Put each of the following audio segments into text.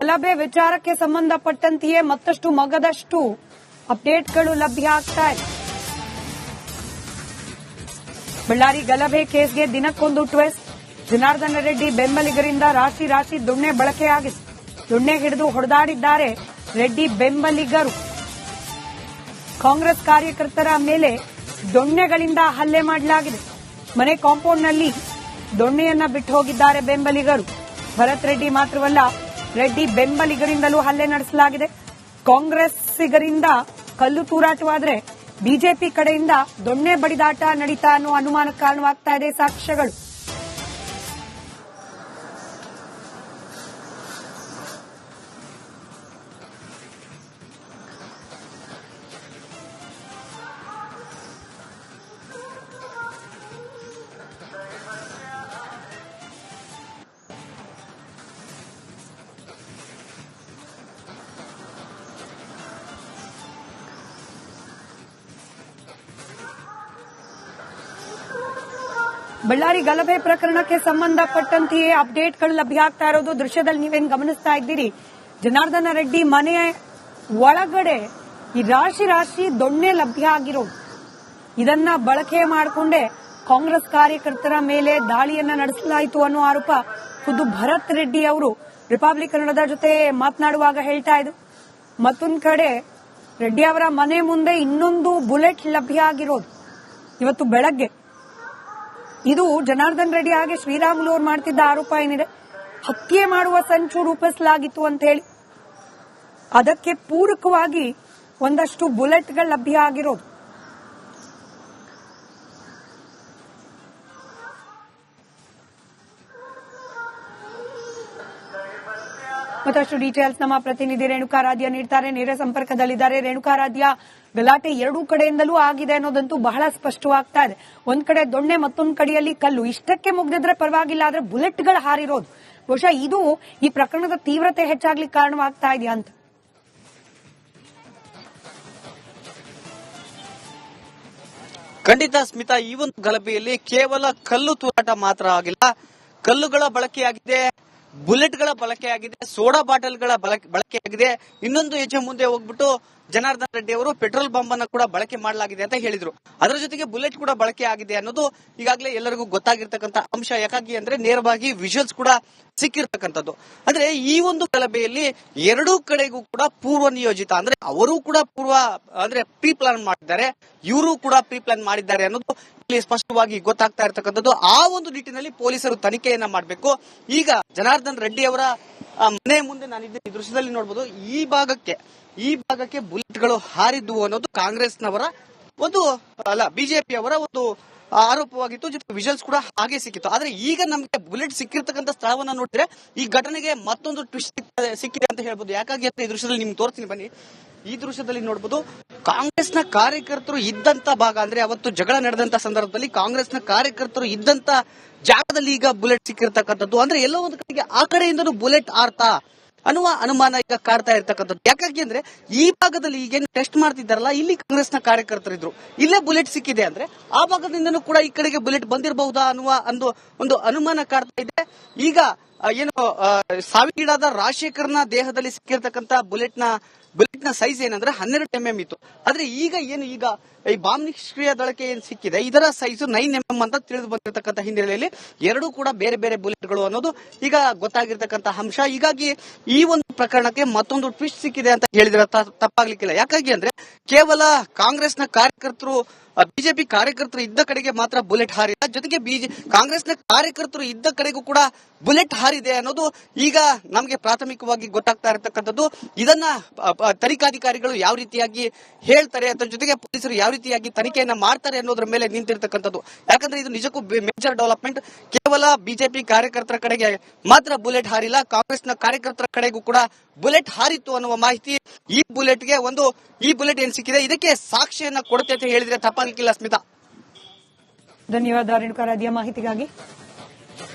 ಗಲಭೆ ವಿಚಾರಕ್ಕೆ ಸಂಬಂಧಪಟ್ಟಂತೆಯೇ ಮತ್ತಷ್ಟು ಮಗದಷ್ಟು ಅಪ್ಡೇಟ್ಗಳು ಲಭ್ಯ ಆಗ್ತಾ ಇದೆ. ಬಳ್ಳಾರಿ ಗಲಭೆ ಕೇಸ್ಗೆ ದಿನಕ್ಕೊಂದು ಟ್ವಿಸ್ಟ್. ಜನಾರ್ದನ ರೆಡ್ಡಿ ಬೆಂಬಲಿಗರಿಂದ ರಾಶಿ ರಾಶಿ ದೊಣ್ಣೆ ಬಳಕೆಯಾಗಿದೆ. ದೊಣ್ಣೆ ಹಿಡಿದು ಹೊಡೆದಾಡಿದ್ದಾರೆ ರೆಡ್ಡಿ ಬೆಂಬಲಿಗರು. ಕಾಂಗ್ರೆಸ್ ಕಾರ್ಯಕರ್ತರ ಮೇಲೆ ದೊಣ್ಣೆಗಳಿಂದ ಹಲ್ಲೆ ಮಾಡಲಾಗಿದೆ. ಮನೆ ಕಾಂಪೌಂಡ್ನಲ್ಲಿ ದೊಣ್ಣೆಯನ್ನ ಬಿಟ್ಟು ಹೋಗಿದ್ದಾರೆ ಬೆಂಬಲಿಗರು. ಭರತ್ ರೆಡ್ಡಿ ಮಾತ್ರವಲ್ಲ, ರೆಡ್ಡಿ ಬೆಂಬಲಿಗರಿಂದಲೂ ಹಲ್ಲೆ ನಡೆಸಲಾಗಿದೆ. ಕಾಂಗ್ರೆಸ್ಸಿಗರಿಂದ ಕಲ್ಲು ತೂರಾಟವಾದರೆ ಬಿಜೆಪಿ ಕಡೆಯಿಂದ ದೊಣ್ಣೆ ಬಡಿದಾಟ ನಡೀತಾ ಅನ್ನೋ ಅನುಮಾನಕ್ಕೆ ಕಾರಣವಾಗ್ತಾ ಇದೆ ಸಾಕ್ಷ್ಯಗಳು. ಬಳ್ಳಾರಿ ಗಲಭೆ ಪ್ರಕರಣಕ್ಕೆ ಸಂಬಂಧಪಟ್ಟಂತೆಯೇ ಅಪ್ಡೇಟ್ಗಳು ಲಭ್ಯ ಆಗ್ತಾ ಇರೋದು ದೃಶ್ಯದಲ್ಲಿ ನೀವೇನು ಗಮನಿಸ್ತಾ ಇದ್ದೀರಿ. ಜನಾರ್ದನ ರೆಡ್ಡಿ ಮನೆಯ ಒಳಗಡೆ ಈ ರಾಶಿ ರಾಶಿ ದೊಣ್ಣೆ ಲಭ್ಯ ಆಗಿರೋದು. ಇದನ್ನ ಬಳಕೆ ಮಾಡಿಕೊಂಡೇ ಕಾಂಗ್ರೆಸ್ ಕಾರ್ಯಕರ್ತರ ಮೇಲೆ ದಾಳಿಯನ್ನ ನಡೆಸಲಾಯಿತು ಅನ್ನೋ ಆರೋಪ ಖುದ್ದು ಭರತ್ ರೆಡ್ಡಿ ಅವರು ರಿಪಬ್ಲಿಕ್ ಕನ್ನಡದ ಜೊತೆ ಮಾತನಾಡುವಾಗ ಹೇಳ್ತಾ ಇದ್ರು. ಮತ್ತೊಂದು ಕಡೆ ರೆಡ್ಡಿ ಅವರ ಮನೆ ಮುಂದೆ ಇನ್ನೊಂದು ಬುಲೆಟ್ ಲಭ್ಯ ಆಗಿರೋದು ಇವತ್ತು ಬೆಳಗ್ಗೆ. ಇದು ಜನಾರ್ದನ್ ರೆಡ್ಡಿ ಹಾಗೆ ಶ್ರೀರಾಮುಲು ಅವರು ಮಾಡ್ತಿದ್ದ ಆರೋಪ ಏನಿದೆ, ಹತ್ಯೆ ಮಾಡುವ ಸಂಚು ರೂಪಿಸಲಾಗಿತ್ತು ಅಂತ ಹೇಳಿ, ಅದಕ್ಕೆ ಪೂರಕವಾಗಿ ಒಂದಷ್ಟು ಬುಲೆಟ್ಗಳು ಲಭ್ಯ ಆಗಿರೋದು. ಮತ್ತಷ್ಟು ಡೀಟೇಲ್ಸ್ ನಮ್ಮ ಪ್ರತಿನಿಧಿ ರೇಣುಕಾರಾಧ್ಯ ನೀಡ್ತಾರೆ. ನೇರ ಸಂಪರ್ಕದಲ್ಲಿದ್ದಾರೆ. ರೇಣುಕಾರಾಧ್ಯ, ಗಲಾಟೆ ಎರಡೂ ಕಡೆಯಿಂದಲೂ ಆಗಿದೆ ಅನ್ನೋದಂತೂ ಬಹಳ ಸ್ಪಷ್ಟವಾಗ್ತಾ ಇದೆ. ಒಂದ್ ಕಡೆ ದೊಣ್ಣೆ, ಮತ್ತೊಂದು ಕಡೆಯಲ್ಲಿ ಕಲ್ಲು. ಇಷ್ಟಕ್ಕೆ ಮುಗ್ದಿದ್ರೆ ಪರವಾಗಿಲ್ಲ, ಆದ್ರೆ ಬುಲೆಟ್ಗಳು ಹಾರಿರೋದು ಬಹುಶಃ ಇದು ಈ ಪ್ರಕರಣದ ತೀವ್ರತೆ ಹೆಚ್ಚಾಗ್ಲಿಕ್ಕೆ ಕಾರಣವಾಗ್ತಾ ಇದೆಯಾ ಅಂತ. ಖಂಡಿತ ಸ್ಮಿತಾ, ಈ ಒಂದು ಗಲಭೆಯಲ್ಲಿ ಕೇವಲ ಕಲ್ಲು ತೂರಾಟ ಮಾತ್ರ ಆಗಿಲ್ಲ, ಕಲ್ಲುಗಳ ಬಳಕೆಯಾಗಿದೆ, ಬುಲೆಟ್ಗಳ ಬಳಕೆಯಾಗಿದೆ, ಸೋಡಾ ಬಾಟಲ್ಗಳ ಬಳಕೆಯಾಗಿದೆ. ಇನ್ನೊಂದು ಹೆಜ್ಜೆ ಮುಂದೆ ಹೋಗ್ಬಿಟ್ಟು ಜನಾರ್ದನ್ ರೆಡ್ಡಿ ಅವರು ಪೆಟ್ರೋಲ್ ಬಾಂಬ್ ಅನ್ನ ಕೂಡ ಬಳಕೆ ಮಾಡಲಾಗಿದೆ ಅಂತ ಹೇಳಿದ್ರು. ಅದರ ಜೊತೆಗೆ ಬುಲೆಟ್ ಕೂಡ ಬಳಕೆ ಆಗಿದೆ ಅನ್ನೋದು ಈಗಾಗಲೇ ಎಲ್ಲರಿಗೂ ಗೊತ್ತಾಗಿರ್ತಕ್ಕಂಥ ಅಂಶ. ಯಾಕಾಗಿ ಅಂದ್ರೆ ನೇರವಾಗಿ ವಿಜುವಲ್ಸ್ ಕೂಡ ಸಿಕ್ಕಿರ್ತಕ್ಕಂಥದ್ದು. ಅಂದ್ರೆ ಈ ಒಂದು ಗಲಭೆಯಲ್ಲಿ ಎರಡೂ ಕಡೆಗೂ ಕೂಡ ಪೂರ್ವ ನಿಯೋಜಿತ, ಅಂದ್ರೆ ಅವರು ಕೂಡ ಪ್ರೀ ಪ್ಲಾನ್ ಮಾಡಿದ್ದಾರೆ, ಇವರು ಕೂಡ ಪ್ರೀ ಪ್ಲಾನ್ ಮಾಡಿದ್ದಾರೆ ಅನ್ನೋದು ಇಲ್ಲಿ ಸ್ಪಷ್ಟವಾಗಿ ಗೊತ್ತಾಗ್ತಾ ಇರ್ತಕ್ಕಂಥದ್ದು. ಆ ಒಂದು ನಿಟ್ಟಿನಲ್ಲಿ ಪೊಲೀಸರು ತನಿಖೆಯನ್ನ ಮಾಡಬೇಕು. ಈಗ ಜನಾರ್ದನ್ ರೆಡ್ಡಿ ಅವರ ಮನೆ ಮುಂದೆ ನಾನಿದ್ದ ದೃಶ್ಯದಲ್ಲಿ ನೋಡಬಹುದು, ಈ ಭಾಗಕ್ಕೆ ಬುಲೆಟ್ಗಳು ಹಾರಿದ್ವು ಅನ್ನೋದು ಕಾಂಗ್ರೆಸ್ನವರ ಬಿಜೆಪಿಯವರ ಒಂದು ಆರೋಪವಾಗಿತ್ತು. ಜೊತೆಗೆ ವಿಜುವಲ್ಸ್ ಕೂಡ ಹಾಗೆ ಸಿಕ್ಕಿತ್ತು. ಆದ್ರೆ ಈಗ ನಮಗೆ ಬುಲೆಟ್ ಸಿಕ್ಕಿರ್ತಕ್ಕಂಥ ಸ್ಥಳವನ್ನ ನೋಡಿದ್ರೆ ಈ ಘಟನೆಗೆ ಮತ್ತೊಂದು ಟ್ವಿಸ್ಟ್ ಸಿಕ್ಕಿದೆ ಅಂತ ಹೇಳ್ಬೋದು. ಯಾಕಾಗಿ ಅಂತ ಈ ದೃಶ್ಯದಲ್ಲಿ ನಿಮ್ಗೆ ತೋರಿಸ್ತೀನಿ ಬನ್ನಿ. ಈ ದೃಶ್ಯದಲ್ಲಿ ನೋಡಬಹುದು, ಕಾಂಗ್ರೆಸ್ನ ಕಾರ್ಯಕರ್ತರು ಇದ್ದಂತ ಭಾಗ, ಅಂದ್ರೆ ಅವತ್ತು ಜಗಳ ನಡೆದಂತ ಸಂದರ್ಭದಲ್ಲಿ ಕಾಂಗ್ರೆಸ್ನ ಕಾರ್ಯಕರ್ತರು ಇದ್ದಂತ ಜಾಗದಲ್ಲಿ ಈಗ ಬುಲೆಟ್ ಸಿಕ್ಕಿರ್ತಕ್ಕಂಥದ್ದು. ಅಂದ್ರೆ ಎಲ್ಲೋ ಒಂದು ಕಡೆಗೆ ಆ ಕಡೆಯಿಂದನೂ ಬುಲೆಟ್ ಆರ್ತಾ ಅನ್ನುವ ಅನುಮಾನ ಈಗ ಕಾಡ್ತಾ ಇರ್ತಕ್ಕಂಥದ್ದು. ಯಾಕಾಗಿ ಅಂದ್ರೆ ಈ ಭಾಗದಲ್ಲಿ ಈಗೇನು ಟೆಸ್ಟ್ ಮಾಡ್ತಿದ್ದಾರಲ್ಲ, ಇಲ್ಲಿ ಕಾಂಗ್ರೆಸ್ನ ಕಾರ್ಯಕರ್ತರಿದ್ರು, ಇಲ್ಲೇ ಬುಲೆಟ್ ಸಿಕ್ಕಿದೆ ಅಂದ್ರೆ ಆ ಭಾಗದಿಂದನೂ ಕೂಡ ಈ ಕಡೆಗೆ ಬುಲೆಟ್ ಬಂದಿರಬಹುದಾ ಅನ್ನುವ ಒಂದು ಅನುಮಾನ ಕಾಡ್ತಾ ಇದೆ. ಈಗ ಏನು ಸಾವಿಗೀಡಾದ ರಾಜಶೇಖರ್ನ ದೇಹದಲ್ಲಿ ಸಿಕ್ಕಿರ್ತಕ್ಕಂಥ ಬುಲೆಟ್ನ ಸೈಜ್ ಏನಂದ್ರೆ 12 mm ಇತ್ತು. ಆದ್ರೆ ಈಗ ಈ ಬಾಂಬ್ ನಿಷ್ಕ್ರಿಯ ದಳಕ್ಕೆ ಏನ್ ಸಿಕ್ಕಿದೆ, ಇದರ ಸೈಜ್ 9 mm ಅಂತ ತಿಳಿದು ಬಂದಿರತಕ್ಕಂಥ ಹಿನ್ನೆಲೆಯಲ್ಲಿ ಎರಡೂ ಕೂಡ ಬೇರೆ ಬೇರೆ ಬುಲೆಟ್ಗಳು ಅನ್ನೋದು ಈಗ ಗೊತ್ತಾಗಿರ್ತಕ್ಕಂಥ ಅಂಶ. ಹೀಗಾಗಿ ಈ ಒಂದು ಪ್ರಕರಣಕ್ಕೆ ಮತ್ತೊಂದು ಟ್ವಿಸ್ಟ್ ಸಿಕ್ಕಿದೆ ಅಂತ ಹೇಳಿದ್ರೆ ತಪ್ಪಾಗ್ಲಿಕ್ಕಿಲ್ಲ. ಯಾಕಾಗಿ ಅಂದ್ರೆ ಕೇವಲ ಕಾಂಗ್ರೆಸ್ನ ಕಾರ್ಯಕರ್ತರು, ಬಿಜೆಪಿ ಕಾರ್ಯಕರ್ತರು ಇದ್ದ ಕಡೆಗೆ ಮಾತ್ರ ಬುಲೆಟ್ ಹಾರಿಲ್ಲ, ಜೊತೆಗೆ ಕಾಂಗ್ರೆಸ್ನ ಕಾರ್ಯಕರ್ತರು ಇದ್ದ ಕಡೆಗೂ ಕೂಡ ಬುಲೆಟ್ ಹಾರಿದೆ ಅನ್ನೋದು ಈಗ ನಮಗೆ ಪ್ರಾಥಮಿಕವಾಗಿ ಗೊತ್ತಾಗ್ತಾ ಇರತಕ್ಕಂಥದ್ದು. ಇದನ್ನ ತನಿಖಾಧಿಕಾರಿಗಳು ಯಾವ ರೀತಿಯಾಗಿ ಹೇಳ್ತಾರೆ, ಅದರ ಜೊತೆಗೆ ಪೊಲೀಸರು ಯಾವ ರೀತಿಯಾಗಿ ತನಿಖೆಯನ್ನ ಮಾಡ್ತಾರೆ ಅನ್ನೋದ್ರ ಮೇಲೆ ನಿಂತಿರ್ತಕ್ಕಂಥದ್ದು. ಯಾಕಂದ್ರೆ ಇದು ನಿಜಕ್ಕೂ ಮೇಜರ್ ಡೆವಲಪ್ಮೆಂಟ್. ಕೇವಲ ಬಿಜೆಪಿ ಕಾರ್ಯಕರ್ತರ ಕಡೆಗೆ ಮಾತ್ರ ಬುಲೆಟ್ ಹಾರಿಲ್ಲ, ಕಾಂಗ್ರೆಸ್ನ ಕಾರ್ಯಕರ್ತರ ಕಡೆಗೂ ಕೂಡ ಬುಲೆಟ್ ಹಾರಿತ್ತು ಅನ್ನುವ ಮಾಹಿತಿ ಈ ಬುಲೆಟ್ ಏನ್ ಸಿಕ್ಕಿದೆ ಇದಕ್ಕೆ ಸಾಕ್ಷಿಯನ್ನ ಕೊಡುತ್ತೆ ಅಂತ ಹೇಳಿದ್ರೆ ತಪ್ಪಾಗಲಿಕ್ಕಿಲ್ಲ. ಸ್ಮಿತಾ, ಧನ್ಯವಾದ ರೇಣುಕಾರಾಧ್ಯ ಮಾಹಿತಿಗಾಗಿ.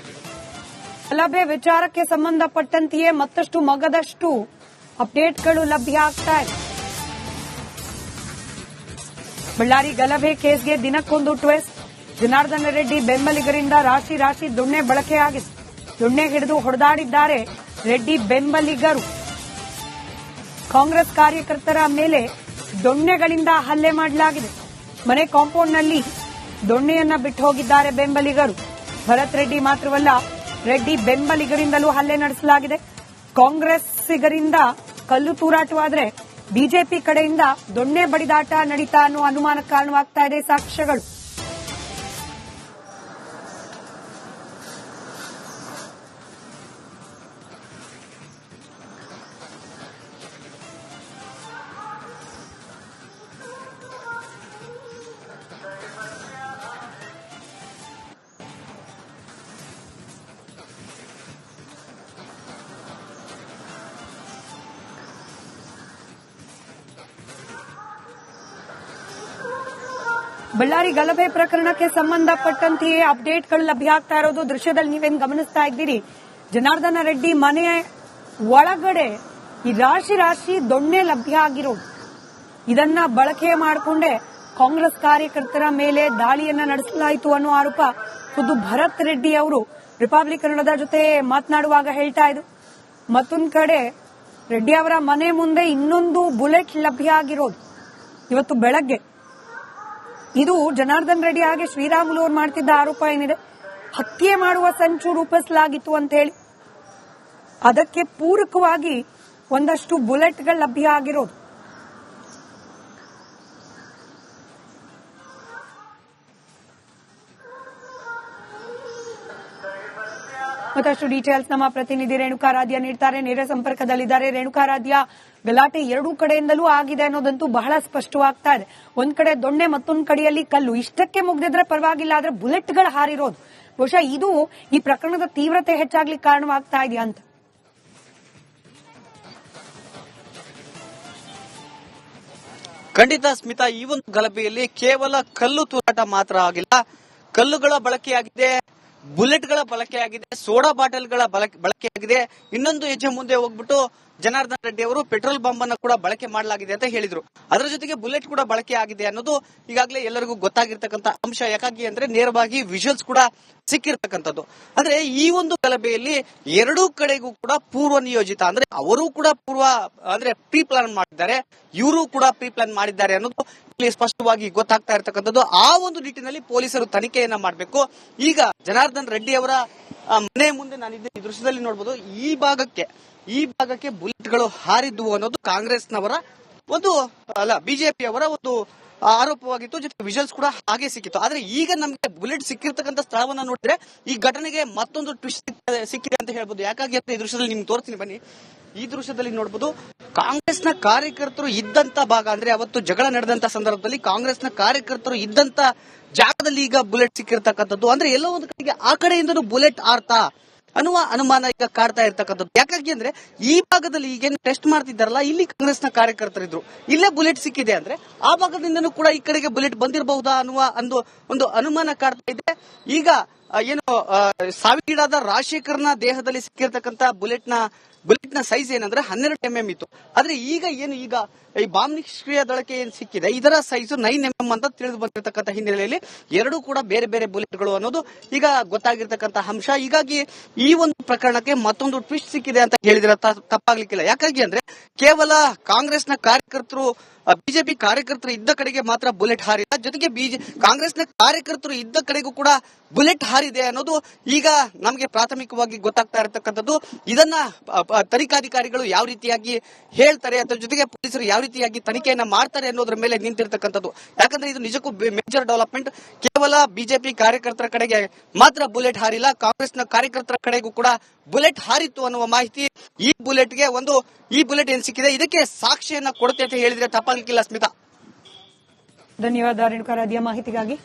ಗಲಭೆ ವಿಚಾರಕ್ಕೆ ಸಂಬಂಧಪಟ್ಟಂತೆಯೇ ಮತ್ತಷ್ಟು ಮಗದಷ್ಟು ಅಪ್ಡೇಟ್ಗಳು ಲಭ್ಯ ಆಗ್ತಾ ಇದೆ. ಬಳ್ಳಾರಿ ಗಲಭೆ ಕೇಸ್ಗೆ ದಿನಕ್ಕೊಂದು ಟ್ವಿಸ್ಟ್. ಜನಾರ್ದನ ರೆಡ್ಡಿ ಬೆಂಬಲಿಗರಿಂದ ರಾಶಿ ರಾಶಿ ದೊಣ್ಣೆ ಬಳಕೆಯಾಗಿದೆ. ದೊಣ್ಣೆ ಹಿಡಿದು ಹೊಡೆದಾಡಿದ್ದಾರೆ ರೆಡ್ಡಿ ಬೆಂಬಲಿಗರು. ಕಾಂಗ್ರೆಸ್ ಕಾರ್ಯಕರ್ತರ ಮೇಲೆ ದೊಣ್ಣೆಗಳಿಂದ ಹಲ್ಲೆ ಮಾಡಲಾಗಿದೆ. ಮನೆ ಕಾಂಪೌಂಡ್ನಲ್ಲಿ ದೊಣ್ಣೆಯನ್ನ ಬಿಟ್ಟು ಹೋಗಿದ್ದಾರೆ ಬೆಂಬಲಿಗರು. ಭರತ್ ರೆಡ್ಡಿ ಮಾತ್ರವಲ್ಲ, ರೆಡ್ಡಿ ಬೆಂಬಲಿಗರಿಂದಲೂ ಹಲ್ಲೆ ನಡೆಸಲಾಗಿದೆ. ಕಾಂಗ್ರೆಸ್ಸಿಗರಿಂದ ಕಲ್ಲು ತೂರಾಟವಾದ್ರೆ ಬಿಜೆಪಿ ಕಡೆಯಿಂದ ದೊಣ್ಣೆ ಬಡಿದಾಟ ನಡೀತಾ ಅನ್ನೋ ಅನುಮಾನಕ್ಕೆ ಕಾರಣವಾಗ್ತಾ ಇದೆ. ಸಾಕ್ಷ್ಯಗಳು ಬಳ್ಳಾರಿ ಗಲಭೆ ಪ್ರಕರಣಕ್ಕೆ ಸಂಬಂಧಪಟ್ಟಂತೆಯೇ ಅಪ್ಡೇಟ್ಗಳು ಲಭ್ಯ ಆಗ್ತಾ ಇರೋದು ದೃಶ್ಯದಲ್ಲಿ ನೀವೇನು ಗಮನಿಸ್ತಾ ಇದ್ದೀರಿ. ಜನಾರ್ದನ ರೆಡ್ಡಿ ಮನೆಯ ಒಳಗಡೆ ಈ ರಾಶಿ ರಾಶಿ ದೊಣ್ಣೆ ಲಭ್ಯ ಆಗಿರೋದು. ಇದನ್ನ ಬಳಕೆ ಮಾಡಿಕೊಂಡೇ ಕಾಂಗ್ರೆಸ್ ಕಾರ್ಯಕರ್ತರ ಮೇಲೆ ದಾಳಿಯನ್ನ ನಡೆಸಲಾಯಿತು ಅನ್ನೋ ಆರೋಪ ಖುದ್ದು ಭರತ್ ರೆಡ್ಡಿ ಅವರು ರಿಪಬ್ಲಿಕ್ ಕನ್ನಡದ ಜೊತೆ ಮಾತನಾಡುವಾಗ ಹೇಳ್ತಾ ಇದ್ರು. ಮತ್ತೊಂದು ಕಡೆ ರೆಡ್ಡಿ ಅವರ ಮನೆ ಮುಂದೆ ಇನ್ನೊಂದು ಬುಲೆಟ್ ಲಭ್ಯ ಆಗಿರೋದು ಇವತ್ತು ಬೆಳಗ್ಗೆ. ಇದು ಜನಾರ್ದನ್ ರೆಡ್ಡಿ ಹಾಗೆ ಶ್ರೀರಾಮುಲು ಅವರು ಮಾಡ್ತಿದ್ದ ಆರೋಪ ಏನಿದೆ, ಹತ್ಯೆ ಮಾಡುವ ಸಂಚು ರೂಪಿಸಲಾಗಿತ್ತು ಅಂತ ಹೇಳಿ, ಅದಕ್ಕೆ ಪೂರಕವಾಗಿ ಒಂದಷ್ಟು ಬುಲೆಟ್ಗಳು ಲಭ್ಯ ಆಗಿರೋದು. ಮತ್ತಷ್ಟು ಡೀಟೇಲ್ಸ್ ನಮ್ಮ ಪ್ರತಿನಿಧಿ ರೇಣುಕಾರಾಧ್ಯ ನೀಡ್ತಾರೆ. ನೇರ ಸಂಪರ್ಕದಲ್ಲಿದ್ದಾರೆ. ರೇಣುಕಾರಾಧ್ಯ, ಗಲಾಟೆ ಎರಡೂ ಕಡೆಯಿಂದಲೂ ಆಗಿದೆ ಅನ್ನೋದಂತೂ ಬಹಳ ಸ್ಪಷ್ಟವಾಗ್ತಾ ಇದೆ. ಒಂದ್ ಕಡೆ ದೊಣ್ಣೆ, ಮತ್ತೊಂದ್ ಕಡೆಯಲ್ಲಿ ಕಲ್ಲು. ಇಷ್ಟಕ್ಕೆ ಮುಗ್ದಿದ್ರೆ ಪರವಾಗಿಲ್ಲ, ಆದ್ರೆ ಬುಲೆಟ್ಗಳು ಹಾರಿರೋದು ಬಹುಶಃ ಇದು ಈ ಪ್ರಕರಣದ ತೀವ್ರತೆ ಹೆಚ್ಚಾಗ್ಲಿಕ್ಕೆ ಕಾರಣವಾಗ್ತಾ ಇದೆಯಾ ಅಂತ. ಖಂಡಿತ ಸ್ಮಿತಾ, ಈ ಒಂದು ಗಲಭೆಯಲ್ಲಿ ಕೇವಲ ಕಲ್ಲು ತೂರಾಟ ಮಾತ್ರ ಆಗಿಲ್ಲ, ಕಲ್ಲುಗಳ ಬಳಕೆಯಾಗಿದೆ, ಬುಲೆಟ್ಗಳ ಬಳಕೆಯಾಗಿದೆ, ಸೋಡಾ ಬಾಟಲ್ಗಳ ಬಳಕೆಯಾಗಿದೆ. ಇನ್ನೊಂದು ಹೆಜ್ಜೆ ಮುಂದೆ ಹೋಗ್ಬಿಟ್ಟು ಜನಾರ್ದನ್ ರೆಡ್ಡಿ ಅವರು ಪೆಟ್ರೋಲ್ ಬಾಂಬ್ ಅನ್ನು ಕೂಡ ಬಳಕೆ ಮಾಡಲಾಗಿದೆ ಅಂತ ಹೇಳಿದ್ರು. ಅದರ ಜೊತೆಗೆ ಬುಲೆಟ್ ಕೂಡ ಬಳಕೆ ಆಗಿದೆ ಅನ್ನೋದು ಈಗಾಗಲೇ ಎಲ್ಲರಿಗೂ ಗೊತ್ತಾಗಿರ್ತಕ್ಕಂಥ ಅಂಶ. ಯಾಕಾಗಿ ಅಂದ್ರೆ ನೇರವಾಗಿ ವಿಜುವಲ್ಸ್ ಕೂಡ ಸಿಕ್ಕಿರ್ತಕ್ಕಂಥದ್ದು. ಅಂದ್ರೆ ಈ ಒಂದು ಗಲಭೆಯಲ್ಲಿ ಎರಡೂ ಕಡೆಗೂ ಕೂಡ ಪೂರ್ವ ನಿಯೋಜಿತ, ಅಂದ್ರೆ ಅವರು ಕೂಡ ಪ್ರೀ ಪ್ಲಾನ್ ಮಾಡಿದ್ದಾರೆ, ಇವರು ಕೂಡ ಪ್ರೀ ಪ್ಲಾನ್ ಮಾಡಿದ್ದಾರೆ ಅನ್ನೋದು ಇಲ್ಲಿ ಸ್ಪಷ್ಟವಾಗಿ ಗೊತ್ತಾಗ್ತಾ ಇರ್ತಕ್ಕಂಥದ್ದು. ಆ ಒಂದು ನಿಟ್ಟಿನಲ್ಲಿ ಪೊಲೀಸರು ತನಿಖೆಯನ್ನ ಮಾಡಬೇಕು. ಈಗ ಜನಾರ್ದನ್ ರೆಡ್ಡಿ ಅವರ ಮನೆ ಮುಂದೆ ನಾನಿದ್ದೆ, ಈ ದೃಶ್ಯದಲ್ಲಿ ನೋಡಬಹುದು, ಈ ಭಾಗಕ್ಕೆ ಬುಲೆಟ್ಗಳು ಹಾರಿದ್ವು ಅನ್ನೋದು ಕಾಂಗ್ರೆಸ್ನವರ ಬಿಜೆಪಿಯವರ ಒಂದು ಆರೋಪವಾಗಿತ್ತು. ಜೊತೆಗೆ ವಿಜುವಲ್ಸ್ ಕೂಡ ಹಾಗೆ ಸಿಕ್ಕಿತ್ತು. ಆದ್ರೆ ಈಗ ನಮಗೆ ಬುಲೆಟ್ ಸಿಕ್ಕಿರ್ತಕ್ಕಂಥ ಸ್ಥಳವನ್ನ ನೋಡಿದ್ರೆ ಈ ಘಟನೆಗೆ ಮತ್ತೊಂದು ಟ್ವಿಸ್ಟ್ ಸಿಕ್ಕಿದೆ ಅಂತ ಹೇಳ್ಬೋದು. ಯಾಕಾಗಿ ಅಂತ ಈ ದೃಶ್ಯದಲ್ಲಿ ನಿಮ್ಗೆ ತೋರಿಸ್ತೀನಿ ಬನ್ನಿ. ಈ ದೃಶ್ಯದಲ್ಲಿ ನೋಡಬಹುದು, ಕಾಂಗ್ರೆಸ್ನ ಕಾರ್ಯಕರ್ತರು ಇದ್ದಂತ ಭಾಗ, ಅಂದ್ರೆ ಅವತ್ತು ಜಗಳ ನಡೆದಂತ ಸಂದರ್ಭದಲ್ಲಿ ಕಾಂಗ್ರೆಸ್ನ ಕಾರ್ಯಕರ್ತರು ಇದ್ದಂತ ಜಾಗದಲ್ಲಿ ಈಗ ಬುಲೆಟ್ ಸಿಕ್ಕಿರ್ತಕ್ಕಂಥದ್ದು. ಅಂದ್ರೆ ಎಲ್ಲೋ ಒಂದು ಕಡೆಗೆ ಆ ಕಡೆಯಿಂದನೂ ಬುಲೆಟ್ ಆರ್ತಾ ಅನ್ನುವ ಅನುಮಾನ ಈಗ ಕಾಡ್ತಾ ಇರ್ತಕ್ಕಂಥದ್ದು. ಯಾಕಾಗಿ ಅಂದ್ರೆ ಈ ಭಾಗದಲ್ಲಿ ಈಗೇನು ಟೆಸ್ಟ್ ಮಾಡ್ತಿದ್ದಾರಲ್ಲ, ಇಲ್ಲಿ ಕಾಂಗ್ರೆಸ್ನ ಕಾರ್ಯಕರ್ತರಿದ್ರು, ಇಲ್ಲೇ ಬುಲೆಟ್ ಸಿಕ್ಕಿದೆ ಅಂದ್ರೆ ಆ ಭಾಗದಿಂದನೂ ಕೂಡ ಈ ಕಡೆಗೆ ಬುಲೆಟ್ ಬಂದಿರಬಹುದಾ ಅನ್ನುವ ಒಂದು ಅನುಮಾನ ಕಾಡ್ತಾ ಇದೆ. ಈಗ ಸಾವಿಗೀಡಾದ ರಾಜಶೇಖರ್ನ ದೇಹದಲ್ಲಿ ಸಿಕ್ಕಿರ್ತಕ್ಕಂಥ ಬುಲೆಟ್ನ ಸೈಜ್ ಏನಂದ್ರೆ 12 mm ಇತ್ತು. ಆದ್ರೆ ಈಗ ಈ ಬಾಂಬ್ ನಿಷ್ಕ್ರಿಯ ದಳಕ್ಕೆ ಏನ್ ಸಿಕ್ಕಿದೆ, ಇದರ ಸೈಜ್ 9 mm ಅಂತ ತಿಳಿದು ಬಂದಿರತಕ್ಕಂಥ ಹಿನ್ನೆಲೆಯಲ್ಲಿ ಎರಡೂ ಕೂಡ ಬೇರೆ ಬೇರೆ ಬುಲೆಟ್ಗಳು ಅನ್ನೋದು ಈಗ ಗೊತ್ತಾಗಿರ್ತಕ್ಕಂಥ ಅಂಶ. ಹೀಗಾಗಿ ಈ ಒಂದು ಪ್ರಕರಣಕ್ಕೆ ಮತ್ತೊಂದು ಟ್ವಿಸ್ಟ್ ಸಿಕ್ಕಿದೆ ಅಂತ ಹೇಳಿದ್ರೆ ತಪ್ಪಾಗ್ಲಿಕ್ಕಿಲ್ಲ. ಯಾಕಾಗಿ ಅಂದ್ರೆ ಕೇವಲ ಕಾಂಗ್ರೆಸ್ನ ಕಾರ್ಯಕರ್ತರು, ಬಿಜೆಪಿ ಕಾರ್ಯಕರ್ತರು ಇದ್ದ ಕಡೆಗೆ ಮಾತ್ರ ಬುಲೆಟ್ ಹಾರಿಲ್ಲ, ಜೊತೆಗೆ ಕಾಂಗ್ರೆಸ್ನ ಕಾರ್ಯಕರ್ತರು ಇದ್ದ ಕಡೆಗೂ ಕೂಡ ಬುಲೆಟ್ ಹಾರಿದೆ ಅನ್ನೋದು ಈಗ ನಮಗೆ ಪ್ರಾಥಮಿಕವಾಗಿ ಗೊತ್ತಾಗ್ತಾ ಇರತಕ್ಕಂಥದ್ದು. ಇದನ್ನ ತನಿಖಾಧಿಕಾರಿಗಳು ಯಾವ ರೀತಿಯಾಗಿ ಹೇಳ್ತಾರೆ, ಅದರ ಜೊತೆಗೆ ಪೊಲೀಸರು ಯಾವ ರೀತಿಯಾಗಿ ತನಿಖೆಯನ್ನ ಮಾಡ್ತಾರೆ ಅನ್ನೋದ್ರ ಮೇಲೆ ನಿಂತಿರ್ತಕ್ಕಂಥದ್ದು. ಯಾಕಂದ್ರೆ ಇದು ನಿಜಕ್ಕೂ ಮೇಜರ್ ಡೆವಲಪ್ಮೆಂಟ್. ಕೇವಲ ಬಿಜೆಪಿ ಕಾರ್ಯಕರ್ತರ ಕಡೆಗೆ ಮಾತ್ರ ಬುಲೆಟ್ ಹಾರಿಲ್ಲ, ಕಾಂಗ್ರೆಸ್ನ ಕಾರ್ಯಕರ್ತರ ಕಡೆಗೂ ಕೂಡ ಬುಲೆಟ್ ಹಾರಿತ್ತು ಅನ್ನುವ ಮಾಹಿತಿ ಈ ಬುಲೆಟ್ ಏನ್ ಸಿಕ್ಕಿದೆ ಇದಕ್ಕೆ ಸಾಕ್ಷಿಯನ್ನ ಕೊಡುತ್ತೆ ಅಂತ ಹೇಳಿದ್ರೆ ತಪ್ಪಾಗಲಿಕ್ಕಿಲ್ಲ. ಸ್ಮಿತಾ, ಧನ್ಯವಾದ ರೇಣುಕಾರಾಧ್ಯ ಮಾಹಿತಿಗಾಗಿ.